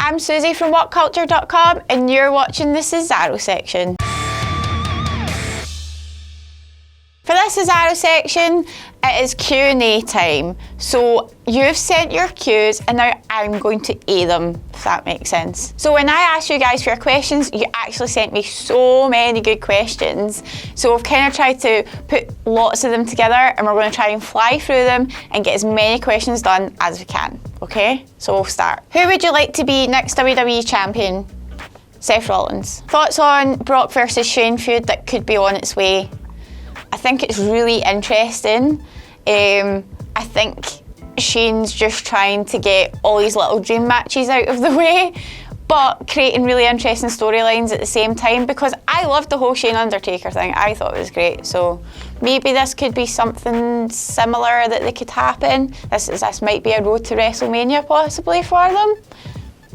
I'm Suzie from WhatCulture.com and you're watching the Suzaro section. For this Suzaro section, it is Q&A time. So you've sent your Qs and now I'm going to A them, if that makes sense. So when I asked you guys for your questions, you actually sent me so many good questions. So we've kind of tried to put lots of them together and we're going to try and fly through them and get as many questions done as we can, okay? So we'll start. Who would you like to be next WWE champion? Seth Rollins. Thoughts on Brock versus Shane feud that could be on its way? I think it's really interesting. I think Shane's just trying to get all these little dream matches out of the way, but creating really interesting storylines at the same time, because I loved the whole Shane Undertaker thing. I thought it was great. So maybe this could be something similar that they could happen. This might be a road to WrestleMania possibly for them.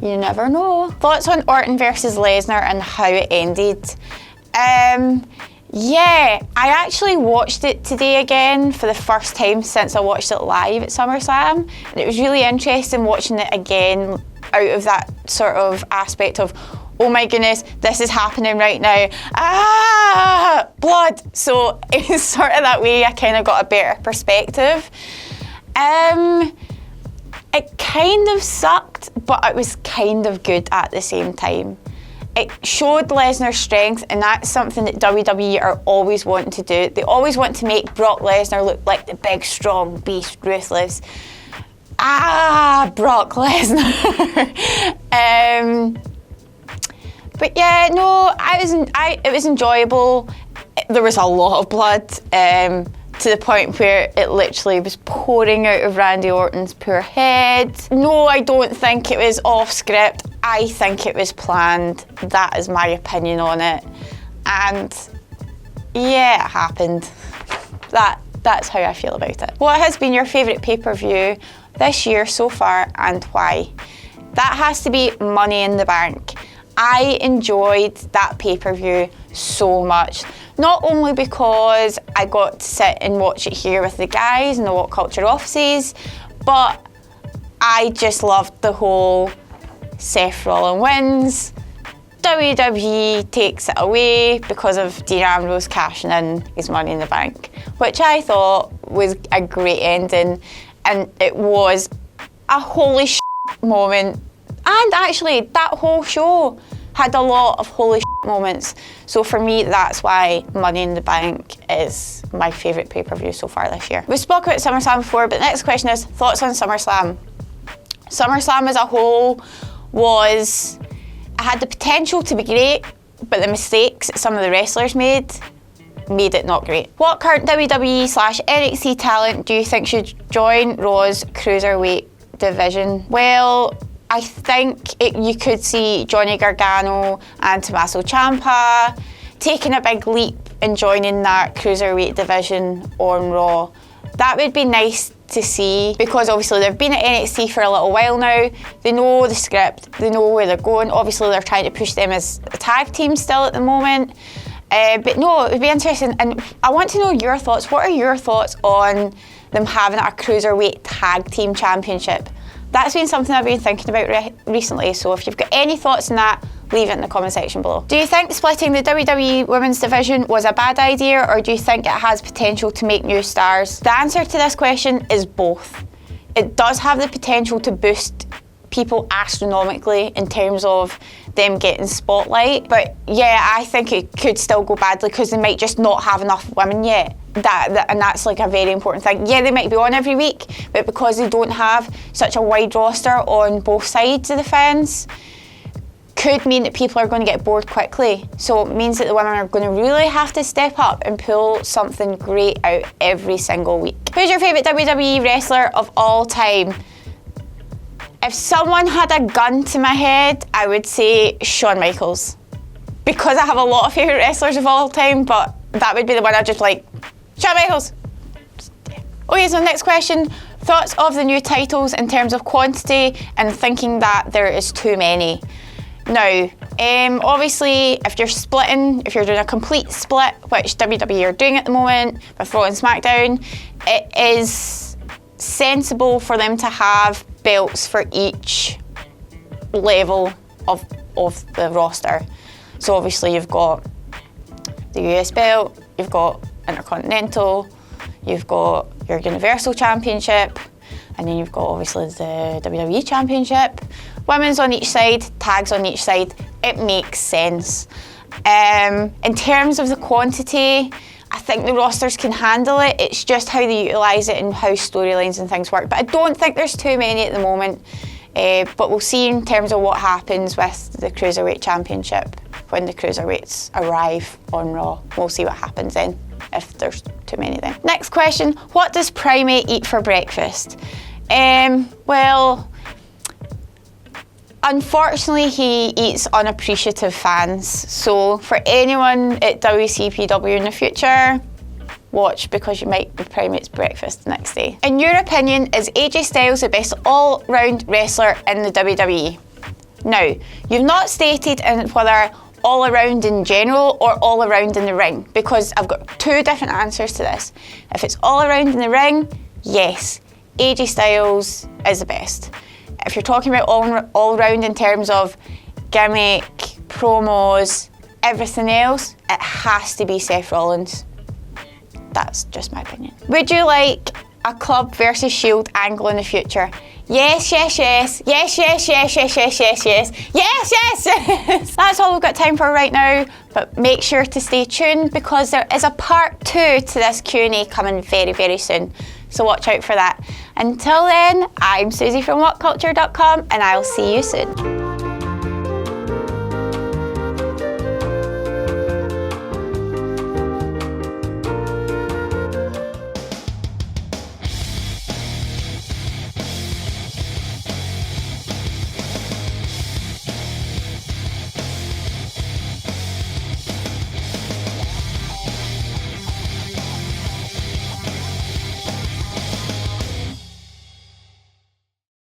You never know. Thoughts on Orton versus Lesnar and how it ended? Yeah, I actually watched it today again for the first time since I watched it live at SummerSlam, and it was really interesting watching it again out of that sort of aspect of, oh my goodness, this is happening right now, blood. So it was sort of that way I kind of got a better perspective. It kind of sucked, but it was kind of good at the same time. It showed Lesnar's strength, and that's something that WWE are always wanting to do. They always want to make Brock Lesnar look like the big, strong beast, ruthless. Brock Lesnar. But yeah, no, it was enjoyable. There was a lot of blood, to the point where it literally was pouring out of Randy Orton's poor head. No, I don't think it was off script. I think it was planned. That is my opinion on it. And yeah, it happened. That's how I feel about it. What has been your favourite pay-per-view this year so far and why? That has to be Money in the Bank. I enjoyed that pay-per-view so much. Not only because I got to sit and watch it here with the guys in the WhatCulture offices, but I just loved the whole Seth Rollins wins, WWE takes it away because of Dean Ambrose cashing in his Money in the Bank, which I thought was a great ending, and it was a holy shit moment. And actually, that whole show had a lot of holy shit moments. So for me, that's why Money in the Bank is my favourite pay-per-view so far this year. We spoke about SummerSlam before, but the next question is thoughts on SummerSlam. SummerSlam as a whole had the potential to be great, but the mistakes that some of the wrestlers made it not great. What current WWE/NXT talent do you think should join Raw's Cruiserweight division? Well, I think you could see Johnny Gargano and Tommaso Ciampa taking a big leap and joining that Cruiserweight division on Raw. That would be nice to see, because obviously they've been at NXT for a little while now. They know the script, they know where they're going. Obviously they're trying to push them as a tag team still at the moment. But no, it would be interesting, and I want to know your thoughts. What are your thoughts on them having a Cruiserweight Tag Team Championship? That's been something I've been thinking about recently, so if you've got any thoughts on that, leave it in the comment section below. Do you think splitting the WWE Women's Division was a bad idea, or do you think it has potential to make new stars? The answer to this question is both. It does have the potential to boost people astronomically in terms of them getting spotlight, but yeah, I think it could still go badly because they might just not have enough women yet. And that's like a very important thing. Yeah, they might be on every week, but because they don't have such a wide roster on both sides of the fence, could mean that people are going to get bored quickly. So it means that the women are going to really have to step up and pull something great out every single week. Who's your favourite WWE wrestler of all time? If someone had a gun to my head, I would say Shawn Michaels. Because I have a lot of favourite wrestlers of all time, but that would be the one I'd just like, Shawn Michaels. Okay, so next question. Thoughts of the new titles in terms of quantity and thinking that there is too many. Now, obviously, if you're doing a complete split, which WWE are doing at the moment with Raw and SmackDown, it is sensible for them to have belts for each level of the roster. So obviously you've got the US belt, you've got Intercontinental, you've got your Universal Championship, and then you've got obviously the WWE Championship. Women's on each side, tags on each side. It makes sense. In terms of the quantity, I think the rosters can handle it. It's just how they utilise it and how storylines and things work. But I don't think there's too many at the moment. But we'll see in terms of what happens with the Cruiserweight Championship when the Cruiserweights arrive on Raw. We'll see what happens then, if there's too many of them. Next question, what does Primate eat for breakfast? Well, unfortunately he eats unappreciative fans. So for anyone at WCPW in the future, watch, because you might be Primate's breakfast the next day. In your opinion, is AJ Styles the best all-round wrestler in the WWE? Now, you've not stated whether all around in general or all around in the ring, because I've got two different answers to this. If it's all around in the ring, yes, AJ Styles is the best. If you're talking about all round in terms of gimmick, promos, everything else, it has to be Seth Rollins. That's just my opinion. Would you like a Club versus Shield angle in the future? Yes, yes, yes. Yes, yes, yes, yes, yes, yes, yes. Yes, yes, yes. That's all we've got time for right now, but make sure to stay tuned because there is a part 2 to this Q&A coming very, very soon. So watch out for that. Until then, I'm Suzie from WhatCulture.com and I'll see you soon.